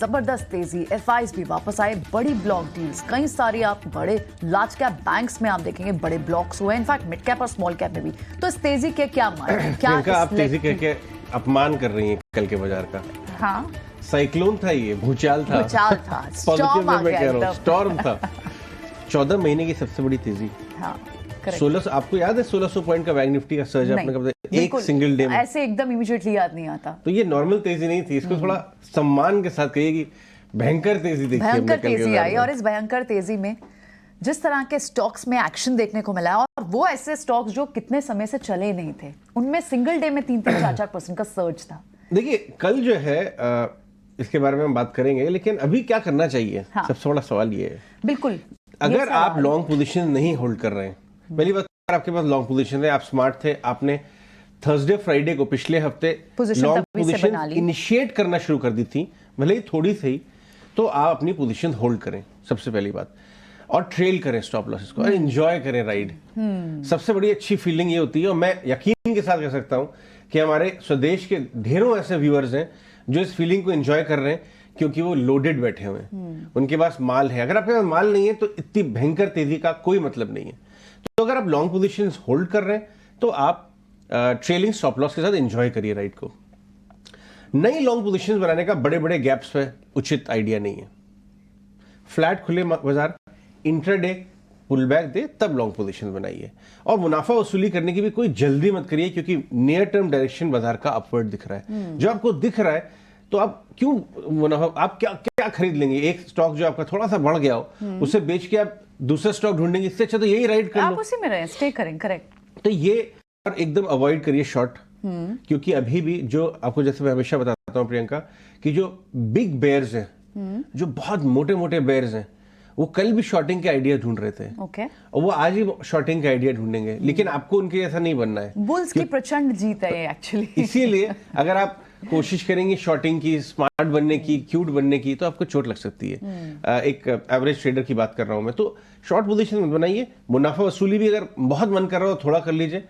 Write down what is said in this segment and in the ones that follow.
जबरदस्त तेजी, एफआईज भी वापस आए, बड़ी ब्लॉक डील्स, कई सारी आप बड़े लार्ज कैप बैंक्स में आप देखेंगे बड़े ब्लॉक्स हुए, इनफैक्ट मिड कैप और स्मॉल कैप में भी। तो इस तेजी के क्या मान, क्या आप तेजी के अपमान कर रही हैं कल के बाजार का? हाँ, साइक्लोन था, ये भूचाल था, स्टॉर्म आ गया, स्टॉर्म था। 14 महीने की सबसे बड़ी तेजी। हाँ, 1600, आपको याद है 1600 पॉइंट का बैंक निफ्टी का सर्ज आपने कब एक सिंगल डे में? ऐसे एकदम इमीडिएटली याद नहीं आता। तो ये नॉर्मल तेजी नहीं थी, इसको थोड़ा सम्मान के साथ कहिए कि भयंकर तेजी देखी, भयंकर तेजी आई। और इस भयंकर तेजी में जिस तरह के स्टॉक्स में एक्शन देखने को मिला, और वो ऐसे स्टॉक्स जो कितने समय से चले नहीं थे, उनमें सिंगल डे में 3-4% का सर्ज था। देखिए कल जो है इसके बारे में हम बात करेंगे, लेकिन अभी क्या करना चाहिए? हाँ। सबसे बड़ा सवाल ये है, बिल्कुल, अगर आप लॉन्ग पोजीशन नहीं होल्ड कर रहे हैं, पहली बात आपके पास लॉन्ग पोजीशन है, आप स्मार्ट थे, आपने थर्सडे फ्राइडे को पिछले हफ्ते लॉन्ग पोजीशन इनिशिएट करना शुरू कर दी थी, भले ही थोड़ी सही, तो आप अपनी पोजीशन होल्ड करें सबसे पहली बात, और ट्रेल करें स्टॉप लॉसेस को, और एंजॉय करें राइड। सबसे बड़ी अच्छी फीलिंग ये होती है, और मैं यकीन के साथ कह सकता हूं कि हमारे स्वदेश के ढेरों ऐसे व्यूअर्स हैं जो इस फीलिंग को एंजॉय कर रहे हैं, क्योंकि वो लोडेड बैठे हुए हैं, उनके पास माल है। अगर आपके पास माल नहीं है तो इतनी भयंकर तेजी का कोई मतलब नहीं है। तो अगर आप लॉन्ग पोजीशंस होल्ड कर रहे हैं तो आप ट्रेलिंग स्टॉप लॉस के साथ एंजॉय करिए राइड को। नई लॉन्ग पोजीशंस बनाने का बड़े बड़े गैप्स पे उचित आइडिया नहीं है। फ्लैट खुले बाजार, इंट्राडे पुल बैक दे, तब लॉन्ग पोजीशन बनाइए। और मुनाफा वसूली करने की भी कोई जल्दी मत करिए, क्योंकि नियर टर्म डायरेक्शन बाजार का अपवर्ड दिख रहा है। जो आपको दिख रहा है तो आप क्यों मुनाफा, आप क्या क्या खरीद लेंगे? एक स्टॉक जो आपका थोड़ा सा बढ़ गया हो, उसे बेच के आप दूसरा स्टॉक ढूंढेंगे, इससे अच्छा तो यही राइड कर लो, आप उसी में रहें, स्टे करें। करेक्ट। तो ये एकदम अवॉइड करिए शॉर्ट, क्योंकि अभी भी जो आपको, जैसे मैं हमेशा बताता हूं प्रियंका, कि जो बिग बेयर्स हैं, जो बहुत मोटे मोटे बेयर्स हैं, वो कल भी शॉर्टिंग के आइडिया ढूंढ रहे थे, और वो आज ही शॉर्टिंग के आइडिया ढूंढेंगे, लेकिन आपको उनके ऐसा नहीं बनना है। बुल्स की प्रचंड जीत है एक्चुअली। इसीलिए अगर आप कोशिश करेंगे शॉर्टिंग की, स्मार्ट बनने की, क्यूट बनने की, तो आपको चोट लग सकती है। एक एवरेज ट्रेडर की बात कर रहा हूं मैं, तो शॉर्ट पोजीशन मत बनाइए। मुनाफा वसूली भी अगर बहुत मन कर रहा हो थोड़ा कर लीजिए,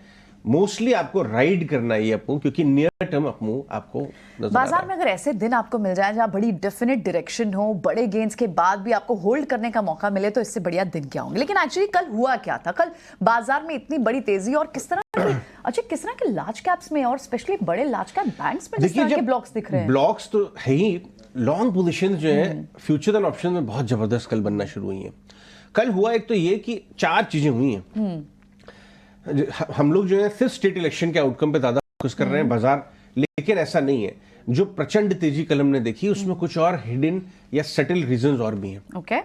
मोस्टली आपको राइड करना है आपको, क्योंकि नियर टर्म आपको बाजार में अगर ऐसे दिन आपको मिल जाए जहां बड़ी डेफिनेट डायरेक्शन हो, बड़े गेन्स के बाद भी आपको होल्ड करने का मौका मिले, तो इससे बढ़िया दिन क्या होंगे। लेकिन एक्चुअली कल हुआ क्या था? कल बाजार में इतनी बड़ी तेजी, और किस तरह किस तरह के लार्ज कैप्स में, और स्पेशली बड़े लार्ज कैप बैंक्स में जिस तरह के ब्लॉक्स दिख रहे हैं। ब्लॉक्स तो है ही, लॉन्ग पोजीशन जो है फ्यूचर एंड ऑप्शन में बहुत जबरदस्त कल बनना शुरू हुई है। कल हुआ एक तो ये कि 4 चीजें हुई हैं। हम लोग जो है सिर्फ स्टेट इलेक्शन के आउटकम पे ज्यादा फोकस कर रहे हैं बाजार, लेकिन ऐसा नहीं है। जो प्रचंड तेजी कल हमने देखी, उसमें कुछ और हिडन या सटल रीजंस और भी हैं। ओके,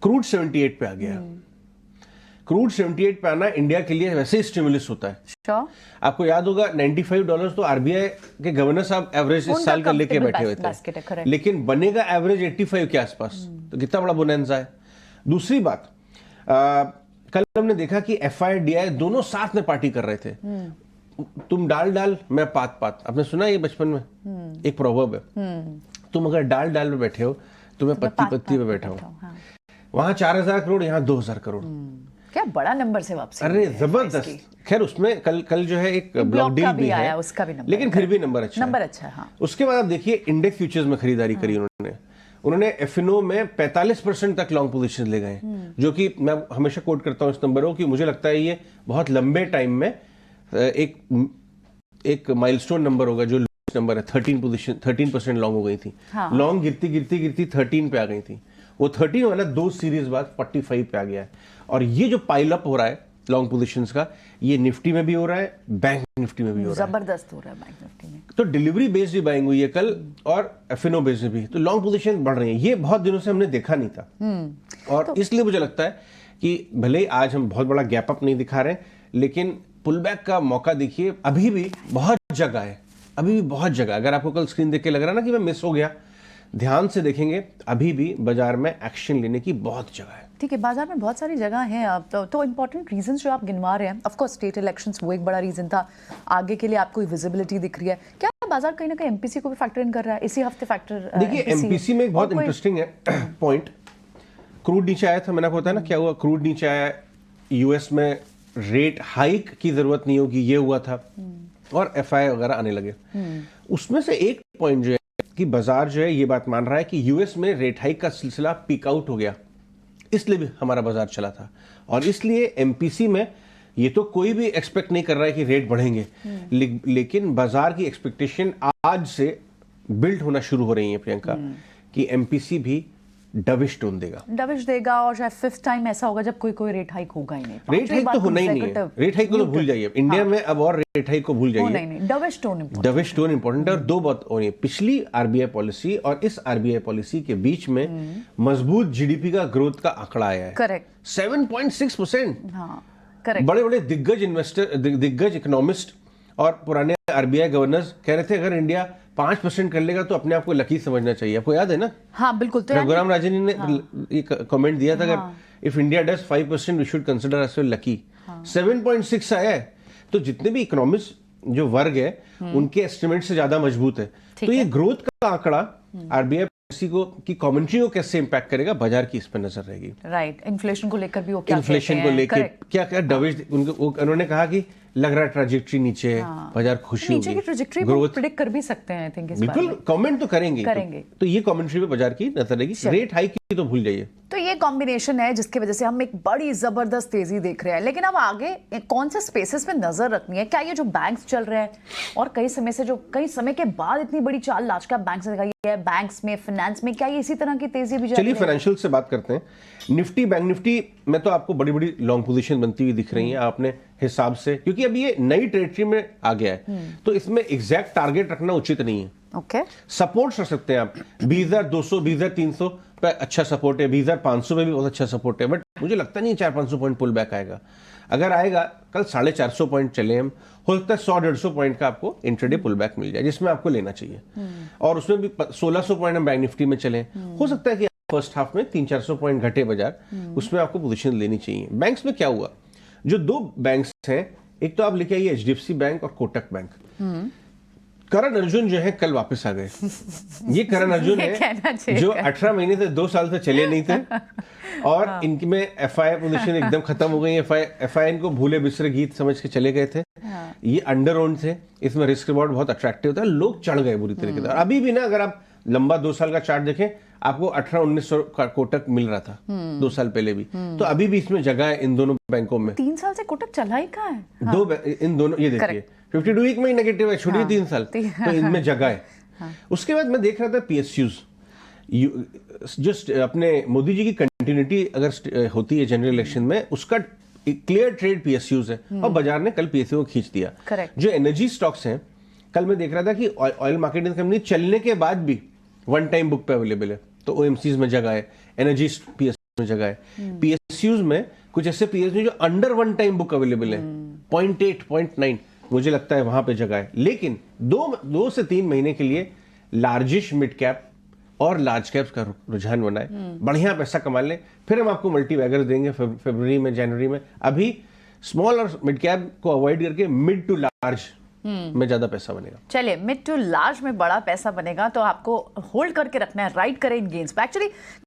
क्रूड 78 पे आ गया। क्रूड 78 पे आना इंडिया के लिए वैसे ही स्टिमुलस होता है। आपको याद होगा $95 तो आरबीआई के गवर्नर साहब एवरेज इस साल का लेके बैठे हुए थे, लेकिन बनेगा एवरेज 85 के आसपास, तो कितना बड़ा बोनेंजा है। दूसरी बात, कल हमने देखा कि एफआईडीआई दोनों साथ में पार्टी कर रहे थे। तुम डाल मैं पात, आपने सुना ये बचपन में एक प्रोवर्ब है, तुम अगर डाल में बैठे हो तो मैं पत्ती पे बैठा हूं। वहां 4000 करोड़, यहाँ 2000 करोड़। क्या बड़ा नंबर से वापसी। अरे जबरदस्त। खैर उसमें कल जो है एक ब्लॉक डील भी है, उसका भी नंबर, लेकिन फिर भी नंबर अच्छा है। हाँ। उसके बाद आप देखिए इंडेक्स फ्यूचर्स में खरीदारी करी उन्होंने एफएनओ में 45% तक लॉन्ग पोजीशन ले गए, जो कि मैं हमेशा कोट करता हूं इस नंबर को, कि मुझे लगता है ये बहुत लंबे टाइम में एक माइलस्टोन नंबर होगा, जो नंबर है 13% लॉन्ग हो गई थी। लॉन्ग गिरती 13 पे आ गई थी, वो 13 वाला 2 सीरीज बाद 45 पे आ गया है। और ये जो पाइल अप हो रहा है लॉन्ग पोजीशंस का, ये निफ्टी में भी हो रहा है, बैंक निफ्टी में भी हो रहा है, जबरदस्त हो रहा है बैंक निफ्टी में। तो डिलीवरी बेस्ड भी बाइंग हुई है कल, और एफएनओ बेस्ड भी, तो लॉन्ग पोजीशन बढ़ रही है। ये बहुत दिनों से हमने देखा नहीं था, और तो इसलिए मुझे लगता है कि भले ही आज हम बहुत बड़ा गैप अप नहीं दिखा रहे, लेकिन पुल बैक का मौका देखिए, अभी भी बहुत जगह है, अभी भी बहुत जगह। अगर आपको कल स्क्रीन देख के लग रहा है ना कि मैं मिस हो गया, ध्यान से देखेंगे, अभी भी बाजार में एक्शन लेने की बहुत जगह है। ठीक है, बाजार में बहुत सारी जगह हैं। अब तो इंपॉर्टेंट रीजंस जो आप गिनवा रहे हैं, ऑफ कोर्स स्टेट इलेक्शंस वो एक बड़ा रीजन था, आगे के लिए आपको विजिबिलिटी दिख रही है। क्या बाजार कहीं ना कहीं एमपीसी को भी फैक्टर इन कर रहा है? इसी हफ्ते फैक्टर देखिए एमपीसी में एक बहुत इंटरेस्टिंग है पॉइंट, क्रूड नीचे आया था, मैंने आपको बताया ना क्या हुआ, क्रूड नीचे आया, यूएस में रेट हाइक की जरूरत नहीं होगी, ये हुआ था, और एफआई वगैरह आने लगे। उसमें से एक पॉइंट जो है कि बाजार जो है ये बात मान रहा है कि यूएस में रेट हाइक का सिलसिला पीक आउट हो गया, इसलिए भी हमारा बाजार चला था। और इसलिए एमपीसी में ये तो कोई भी एक्सपेक्ट नहीं कर रहा है कि रेट बढ़ेंगे, लेकिन बाजार की एक्सपेक्टेशन आज से बिल्ड होना शुरू हो रही है प्रियंका, कि एमपीसी भी डविश टोन देगा और शायद 5th टाइम ऐसा होगा जब कोई रेट हाइक होगा ही नहीं। रेट हाइक तो होना ही नहीं है, रेट हाइक को तो भूल जाइए इंडिया में अब, और रेट हाइक को भूल जाइए, डविश टोन इंपॉर्टेंट है। और दो बात हो रही है, पिछली आरबीआई पॉलिसी और इस आरबीआई पॉलिसी के बीच में मजबूत जीडीपी का ग्रोथ का आंकड़ा आया है, करेक्ट 7.6%। करेक्ट। बड़े बड़े दिग्गज इकोनॉमिस्ट और पुराने आरबीआई गवर्नर्स कह रहे थे अगर इंडिया 5% कर लेगा तो अपने आप को लकी समझना चाहिए। आपको याद है ना? हाँ बिल्कुल। तो रघुराम राजन ने एक कमेंट दिया था, अगर if India does 5% we should consider us lucky. 7.6 आया है, तो जितने भी इकोनॉमिस्ट जो वर्ग है उनके एस्टिमेट से ज्यादा मजबूत है। तो ये ग्रोथ का आंकड़ा आरबीआई पॉलिसी को की कमेंट्री को कैसे इंपैक्ट करेगा, बाजार की इस पर नजर रहेगी। राइट। इन्फ्लेशन को लेकर भी वो क्या इन्फ्लेशन को लेकर क्या डविश, उन्होंने कहा कि लग रहा है ट्रैजेक्टरी नीचे है, बाजार खुशी होगी, नीचे की ट्रैजेक्टरी वो प्रेडिक्ट कर भी सकते हैं। आई थिंक इस बिल्कुल कमेंट तो करेंगे। तो ये कमेंट्री पे बाजार की नजर रहेगी। रेट हाइक की तो भूल जाइए। तो ये कॉम्बिनेशन है जिसकी वजह से हम एक बड़ी जबरदस्त तेजी देख रहे हैं। लेकिन अब आगे कौन से स्पेसेस पे नजर रखनी है? क्या ये जो बैंक्स चल रहे हैं और कई समय के बाद इतनी बड़ी चाल लार्ज कैप बैंक्स ने दिखाई है, बैंक्स में, फाइनेंस में, क्या ये इसी तरह की तेजी भी जारी चलिए है? फाइनेंशियल से बात करते हैं। निफ्टी, बैंक निफ्टी में तो आपको बड़ी बड़ी लॉन्ग पोजीशन बनती हुई दिख रही है अपने हिसाब से, क्योंकि अब ये नई टेरिटरी में आ गया है, तो इसमें एग्जैक्ट टारगेट रखना उचित नहीं है। ओके। सपोर्ट रख सकते हैं आप 20,200, 20,300 पे अच्छा सपोर्ट है, 20,500 पे भी बहुत अच्छा सपोर्ट है, बट मुझे लगता नहीं 400-500 पॉइंट पुल बैक आएगा। अगर आएगा कल 450 पॉइंट चले हम, हो सकता है 100-150 पॉइंट का आपको इंट्राडे पुल बैक मिल जाए, जिसमें आपको लेना चाहिए। और उसमें भी 1600 पॉइंट हम बैंक निफ्टी में चले, हो सकता है कि फर्स्ट हाफ में 300-400 पॉइंट घटे बाजार, उसमें आपको पोजीशन लेनी चाहिए। बैंक्स में क्या हुआ, जो दो बैंक्स हैं, एक तो आप लेके आइए एचडीएफसी बैंक और कोटक बैंक। करण अर्जुन जो है कल वापस आ गए। ये करण अर्जुन है जो 18 महीने से 2 साल से चले नहीं थे, और इनकी में एफआई पोजीशन एकदम खत्म हो गई। एफआई इनको भूले बिसरे गीत समझ के चले गए थे। ये अंडर ओन्ड थे, इसमें रिस्क रिवॉर्ड बहुत अट्रैक्टिव था, लोग चढ़ गए बुरी तरीके से। अभी भी ना, अगर आप लंबा 2 साल का चार्ट देखें, आपको 1800-1900 का कोटक मिल रहा था 2 साल पहले भी। तो अभी भी इसमें जगह है इन दोनों बैंकों में। 3 साल से कोटक चला ही कहाँ है? इन दोनों, ये देखिए 52 वीक में ही नेगेटिव है, छोड़िए 3 साल, तो इनमें जगह है। उसके बाद मैं देख रहा था पीएसयूज, जो अपने मोदी जी की कंटिन्यूटी अगर होती है जनरल इलेक्शन में, उसका क्लियर ट्रेड पीएसयूज है, और बाजार ने कल पीएसयू को खींच दिया। जो एनर्जी स्टॉक्स हैं, कल मैं देख रहा था कि ऑयल मार्केटिंग कंपनी चलने के बाद भी वन टाइम बुक पे अवेलेबल है, तो ओएमसीज में जगह है, एनर्जी पीएसयू में जगह है। पीएसयूज में कुछ ऐसे पीएसयू जो under one time book available है, 0.8, 0.9, मुझे लगता है वहां पे जगह है। लेकिन 2 से 3 महीने के लिए लार्जिश मिड कैप और लार्ज कैप्स का रुझान बनाए, बढ़िया पैसा कमा लें, फिर हम आपको मल्टी बैगर देंगे फरवरी में, जनवरी में। अभी स्मॉल और मिड कैप को अवॉइड करके मिड टू लार्ज में ज्यादा पैसा बनेगा। चलिए, मिड टू लार्ज में बड़ा पैसा बनेगा, तो आपको होल्ड करके रखना है, राइड करें इन गेन्स पे। एक्चुअली